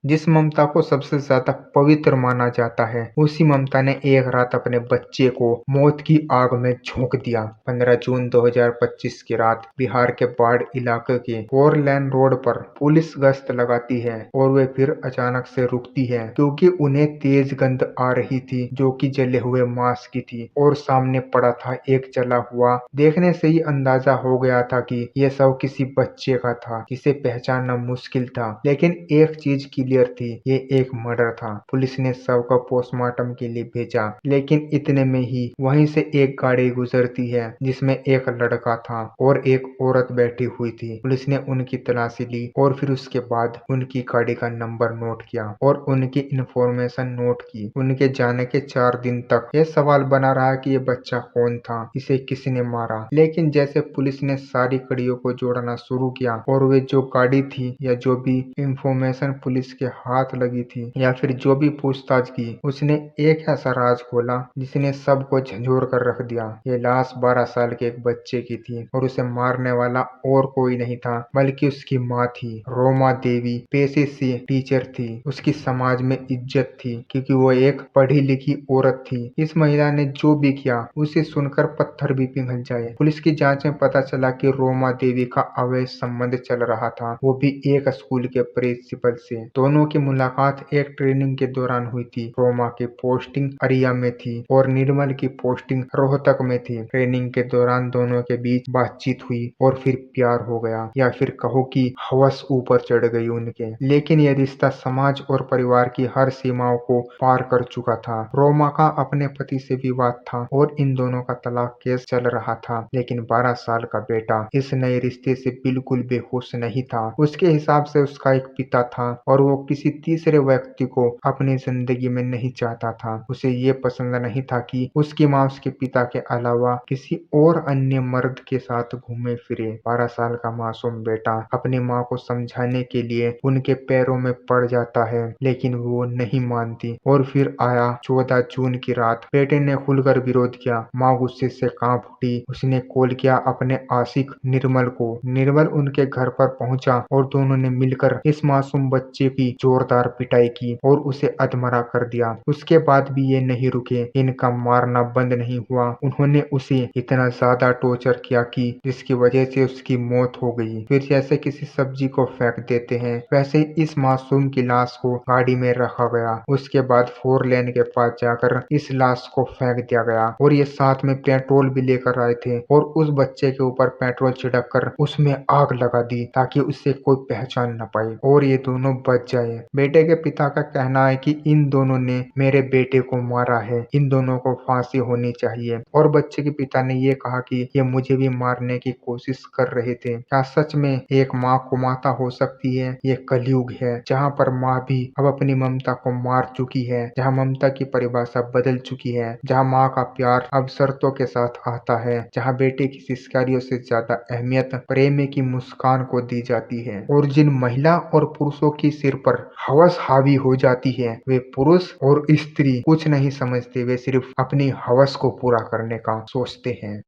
जिस ममता को सबसे ज्यादा पवित्र माना जाता है, उसी ममता ने एक रात अपने बच्चे को मौत की आग में झोंक दिया। 15 जून 2025 की रात बिहार के बाढ़ इलाके के 4 लेन रोड पर पुलिस गश्त लगाती है और वे फिर अचानक से रुकती है क्योंकि उन्हें तेज गंध आ रही थी जो कि जले हुए मांस की थी और सामने पड़ा था एक जला हुआ। देखने से ही अंदाजा हो गया था कि यह शव किसी बच्चे का था जिसे पहचानना मुश्किल था, लेकिन एक चीज क्लियर थी, ये एक मर्डर था। पुलिस ने शव को पोस्टमार्टम के लिए भेजा, लेकिन इतने में ही वहीं से एक गाड़ी गुजरती है जिसमें एक लड़का था और एक औरत बैठी हुई थी। पुलिस ने उनकी तलाशी ली और फिर उसके बाद उनकी गाड़ी का नंबर नोट किया और उनकी इंफॉर्मेशन नोट की। उनके जाने के 4 दिन तक यह सवाल बना रहा कि ये बच्चा कौन था, इसे किसने मारा। लेकिन जैसे पुलिस ने सारी कड़ियों को जोड़ना शुरू किया और वे जो गाड़ी थी या जो भी इंफॉर्मेशन पुलिस के हाथ लगी थी या फिर जो भी पूछताछ की, उसने एक ऐसा राज खोला जिसने सबको झंझोर कर रख दिया। ये लाश 12 साल के एक बच्चे की थी और उसे मारने वाला और कोई नहीं था बल्कि उसकी माँ थी। रोमा देवी पेशे से टीचर थी, उसकी समाज में इज्जत थी क्योंकि वो एक पढ़ी लिखी औरत थी। इस महिला ने जो भी किया उसे सुनकर पत्थर भी पिघल जाए। पुलिस की जांच में पता चला कि रोमा देवी का अवैध संबंध चल रहा था, वो भी एक स्कूल के प्रिंसिपल से। दोनों की मुलाकात एक ट्रेनिंग के दौरान हुई थी। रोमा की पोस्टिंग अरिया में थी और निर्मल की पोस्टिंग रोहतक में थी। ट्रेनिंग के दौरान दोनों के बीच बातचीत हुई और फिर प्यार हो गया, या फिर कहो कि हवस ऊपर चढ़ गई उनके। लेकिन यह रिश्ता समाज और परिवार की हर सीमाओं को पार कर चुका था। रोमा का अपने पति से विवाद था और इन दोनों का तलाक केस चल रहा था, लेकिन 12 साल का बेटा इस नए रिश्ते से बिल्कुल बेहोश नहीं था। उसके हिसाब से उसका एक पिता था और वो किसी तीसरे व्यक्ति को अपनी जिंदगी में नहीं चाहता था। उसे ये पसंद नहीं था कि उसकी माँ उसके पिता के अलावा किसी और अन्य मर्द के साथ घूमे फिरे। 12 साल का मासूम बेटा अपनी माँ को समझाने के लिए उनके पैरों में पड़ जाता है, लेकिन वो नहीं मानती। और फिर आया 14 जून की रात। बेटे ने खुलकर विरोध किया। माँ गुस्से से कांप उठी। उसने कॉल किया अपने आशिक निर्मल को। निर्मल उनके घर पर पहुंचा और दोनों ने मिलकर इस मासूम बच्चे की जोरदार पिटाई की और उसे अधमरा कर दिया। उसके बाद भी ये नहीं रुके, इनका मारना बंद नहीं हुआ। उन्होंने उसे इतना ज्यादा टॉर्चर किया कि जिसकी वजह से उसकी मौत हो गई। फिर जैसे किसी सब्जी को फेंक देते हैं, वैसे इस मासूम की लाश को गाड़ी में रखा गया। उसके बाद 4 लेन के पास जाकर इस लाश को फेंक दिया गया और ये साथ में पेट्रोल भी लेकर आए थे और उस बच्चे के ऊपर पेट्रोल छिड़क कर उसमें आग लगा दी ताकि उससे कोई पहचान न पाए और ये दोनों बच जाए। बेटे के पिता का कहना है कि इन दोनों ने मेरे बेटे को मारा है, इन दोनों को फांसी होनी चाहिए। और बच्चे के पिता ने ये कहा कि ये मुझे भी मारने की कोशिश कर रहे थे। क्या सच में एक माँ को माता हो सकती है? ये कलयुग है जहाँ पर माँ भी अब अपनी ममता को मार चुकी है, जहाँ ममता की परिभाषा बदल चुकी है, जहाँ माँ का प्यार अब शर्तों के साथ आता है, जहाँ बेटे की सिस्कारियों से ज्यादा अहमियत प्रेमी की मुस्कान को दी जाती है। और जिन महिला और पुरुषों की सिर पर हवस हावी हो जाती है, वे पुरुष और स्त्री कुछ नहीं समझते, वे सिर्फ अपनी हवस को पूरा करने का सोचते हैं।